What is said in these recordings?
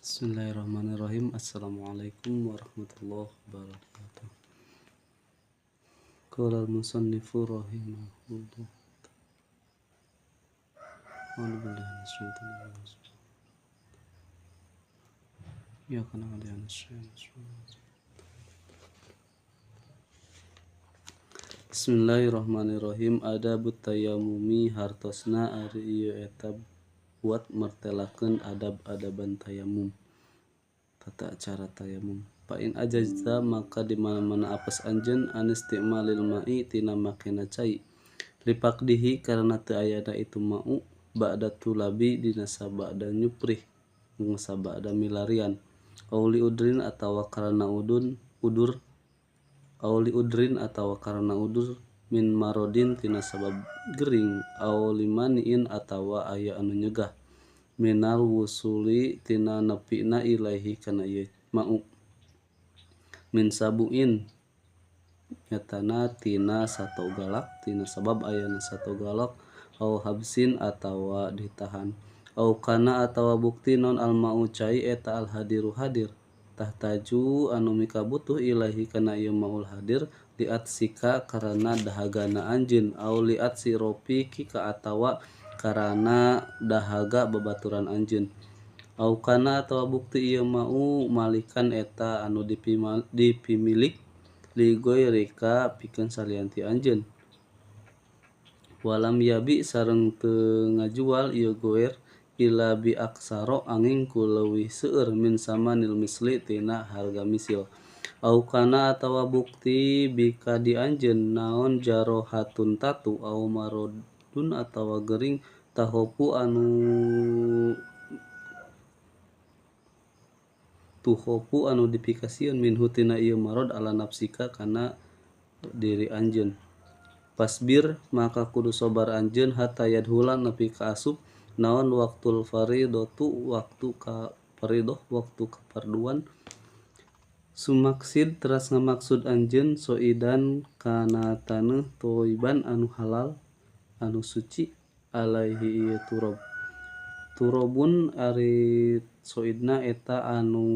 Bismillahirrahmanirrahim. Assalamualaikum warahmatullahi wabarakatuh. Qala al-musannifu rahimahullah. Bismillahirrahmanirrahim. Adabut tayammumi hartosna ari ieu eta buat martelakeun adab-adaban tayamum. Tata cara tayamum. Fa in ajazta maka di mana-mana apes anjeun anistimalil ma'i tina makena cai. Lipaqdihi karena teu ayana itu ma'u ba'da tulabi dina sabada nyuprih sabada milarian. Auli udrin atawa karana udur auli udrin atawa karana udur min marodin tina sabab gering auli maniin atawa aya anu nyegah minal wusuli tina nepina ilaihi kana ieu ma'u min sabuin nyatana tina sato galak tina sabab ayana sato galak au habsin atawa ditahan au kana atawa bukti non al ma'u cai eta al hadiru hadir tahtaju anu mika butuh ilaihi kana ieu maul hadir liat sika karana dahagana anjeun au liat siropi ka atawa karana dahaga babaturan anjeun au kana atawa bukti ieu ma'u malikan eta anu dipimilik li goirika pikeun salianti anjeun walam yabi sareng teu ngajual ieu goir ila bi aksaro angin ku leuwih seueur min samanil misli tina harga misil au kana atawa bukti bika di anjeun naon jarohatun tatu au marodun atawa gering tuhopu anu dipikasieun minhu tina ieu marod ala nafsika kana diri anjeun pasbir maka kudu sabar anjeun hatta yadhulan nepi ka asup naon waktul faridotu waktu ka faridoh waktu kaparduan sumaksid teras ngamaksud anjeun soidan kana taneuh toiban anu halal anu suci alaihi ieu turobun ari soidna eta anu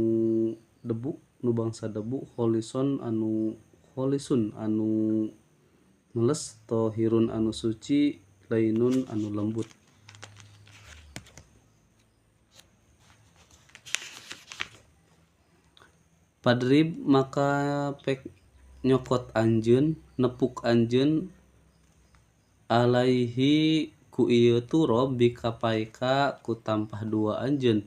debu nu bangsa debu kholisun anu meles tohirun anu suci lainun anu lembut padrib maka pek nyokot anjeun nepuk anjeun alaihi ku ieu turob bikapaika ku tampah dua anjeun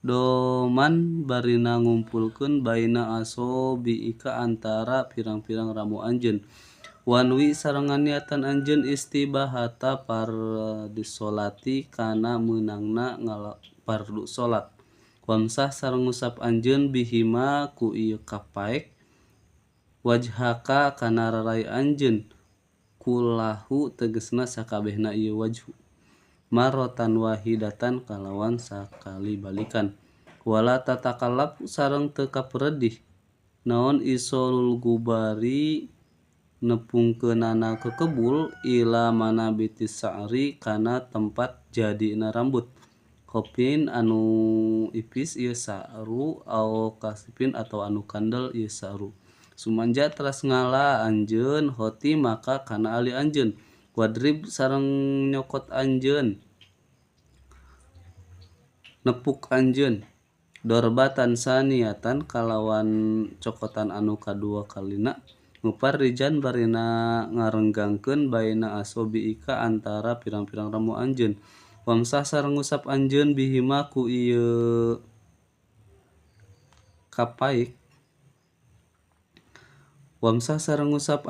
doman barina ngumpulkeun baina asobiika antara pirang-pirang ramu anjeun wanwi sarengan niatan anjeun istibahata pardisolati kana meunangna pardu salat wamsah sareng ngusap anjeun bihima ku ieu kapaek wajhaka kana rarai anjeun kullahu tegasna sakabehna ieu wajhu marotan wahidatan kalawan sakali balikan wala tatakallab sareng teu kaperedih naon isolul gubari nepungkeunana kekebul ila manabitis sa'ri kana tempat jadina rambut kopin anu ipis ieu sa'ru au kasipin atau anu kandel ieu sa'ru sumanja teras ngala anjeun hoti maka kana ali anjeun wadrib sareng nyokot anjeun nepuk anjeun dorbatan saniatan kalawan cokotan anu kadua kalina muparrijan barina ngarenggangkeun baina asobiika antara pirang-pirang ramu anjeun wamsah sareng ngusap anjeun bihima ku ieu kapaik Wamsah sareng ngusap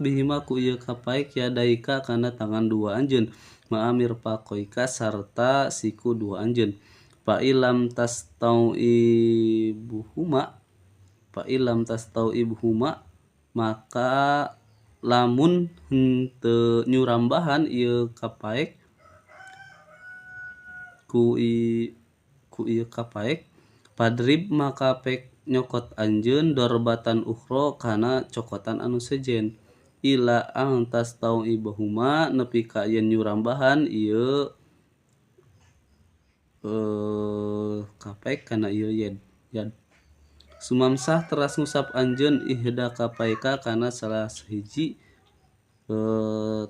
bihima ku ieu kapaek yadaika kana tangan dua anjeun ma'amir pakoika sarta siku dua anjeun fa ilam tastau ibuhuma maka lamun henteu nyurambahan ieu kapaek ku ieu kapaek padrib maka pek nyokot anjeun dorbatan ukhro kana cokotan anu sejen ila ang tastau ibuhuma nepi ka yen nyurambahan ieu kapaek kana ieu yad sumamsah teras ngusap anjeun ihda kapaeka kana salah sahiji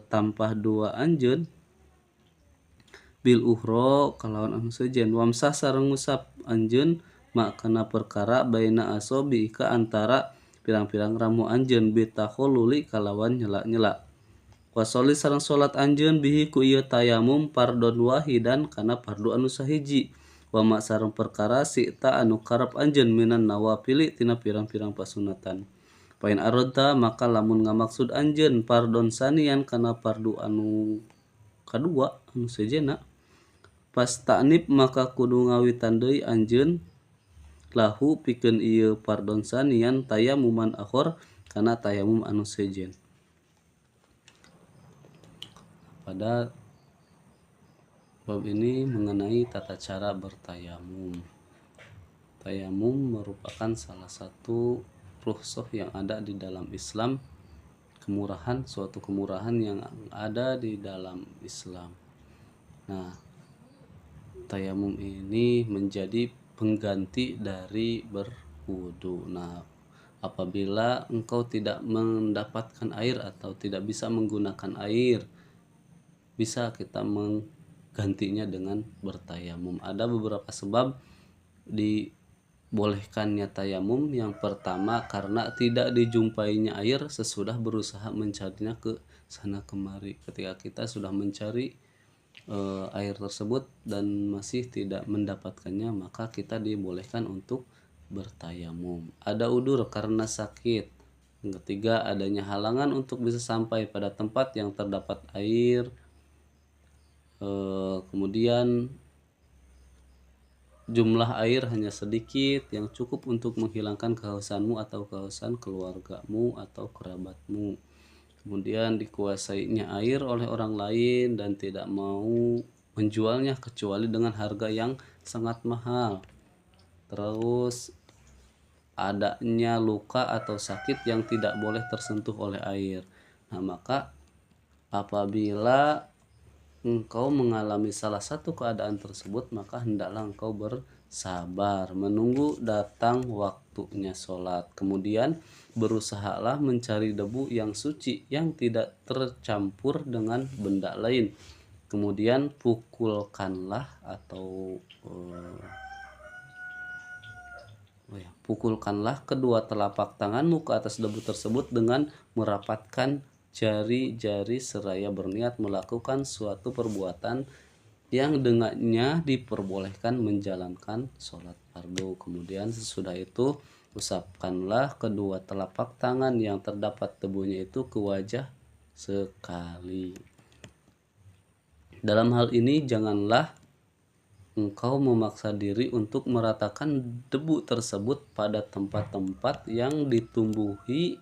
tampah dua anjeun bil ukhro kalawan anu sejen wamsah sareng ngusap anjeun ma kana perkara baina asobi ka antara pirang-pirang ramu anjeun bitakhalluli kalawan nyela-nyela wasoli sareng salat anjeun bihi ku ieu tayamum fardon wahidan kana fardu anu sahiji wama sareng perkara sita anu karep anjeun minan nawafili tina pirang-pirang pasunatan pain arodta maka lamun ngamaksud anjeun fardon sanian kana fardu anu kadua anu sejena pas ta'nib maka kudu ngawitan deui anjeun lahu pikeun ieu fardon sanian tayamuman akhor kana tayamum anu sejen. Pada bab ini mengenai tata cara bertayamum. Tayamum merupakan salah satu rukhsah yang ada di dalam Islam, suatu kemurahan yang ada di dalam Islam. Nah, tayamum ini menjadi pengganti dari berwudu. Nah, apabila engkau tidak mendapatkan air atau tidak bisa menggunakan air, bisa kita menggantinya dengan bertayamum. Ada beberapa sebab dibolehkannya tayamum. Yang pertama karena tidak dijumpainya air sesudah berusaha mencarinya ke sana kemari. Ketika kita sudah mencari air tersebut dan masih tidak mendapatkannya, maka kita dibolehkan untuk bertayamum. Ada udur karena sakit. Yang ketiga adanya halangan untuk bisa sampai pada tempat yang terdapat air. Kemudian jumlah air hanya sedikit yang cukup untuk menghilangkan kehausanmu atau kehausan keluargamu atau kerabatmu. Kemudian dikuasainya air oleh orang lain dan tidak mau menjualnya kecuali dengan harga yang sangat mahal. Terus adanya luka atau sakit yang tidak boleh tersentuh oleh air. Nah, maka apabila engkau mengalami salah satu keadaan tersebut, maka hendaklah engkau bersabar menunggu datang waktunya sholat. Kemudian berusahalah mencari debu yang suci yang tidak tercampur dengan benda lain. Kemudian pukulkanlah kedua telapak tanganmu ke atas debu tersebut dengan merapatkan jari-jari seraya berniat melakukan suatu perbuatan yang dengannya diperbolehkan menjalankan sholat fardu. Kemudian sesudah itu usapkanlah kedua telapak tangan yang terdapat debunya itu ke wajah sekali. Dalam hal ini janganlah engkau memaksa diri untuk meratakan debu tersebut pada tempat-tempat yang ditumbuhi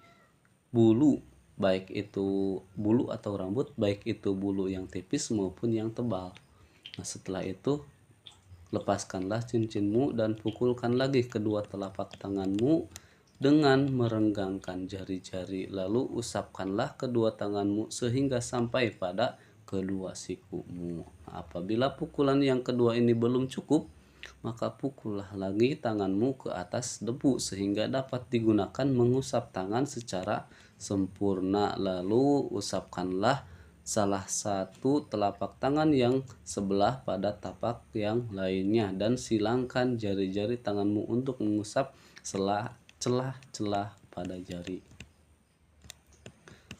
bulu, baik itu bulu atau rambut, baik itu bulu yang tipis maupun yang tebal. Nah, setelah itu lepaskanlah cincinmu dan pukulkan lagi kedua telapak tanganmu dengan merenggangkan jari-jari, lalu usapkanlah kedua tanganmu sehingga sampai pada kedua sikumu. Nah, apabila pukulan yang kedua ini belum cukup, maka pukullah lagi tanganmu ke atas debu sehingga dapat digunakan mengusap tangan secara sempurna. Lalu usapkanlah salah satu telapak tangan yang sebelah pada tapak yang lainnya dan silangkan jari-jari tanganmu untuk mengusap celah-celah pada jari.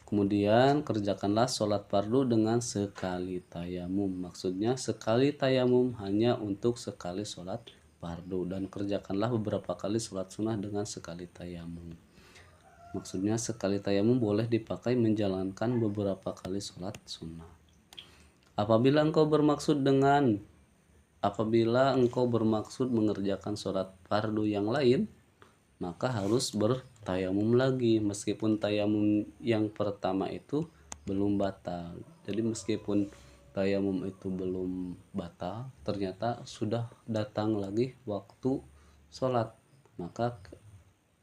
Kemudian kerjakanlah sholat fardu dengan sekali tayamum. Maksudnya sekali tayamum hanya untuk sekali sholat fardu, dan kerjakanlah beberapa kali sholat sunnah dengan sekali tayamum. Maksudnya sekali tayamum boleh dipakai menjalankan beberapa kali sholat sunnah. Apabila engkau bermaksud mengerjakan sholat fardu yang lain, maka harus bertayamum lagi meskipun tayamum yang pertama itu belum batal. Jadi meskipun tayamum itu belum batal, ternyata sudah datang lagi waktu sholat, maka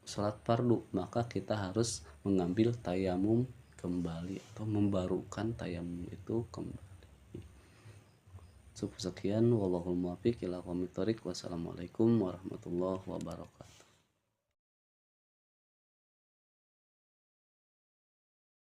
sholat fardu, maka kita harus mengambil tayamum kembali atau membarukan tayamum itu kembali. Sekian, wallahul muwaffiq ila aqwamit thoriq. Wassalamualaikum warahmatullahi wabarakatuh.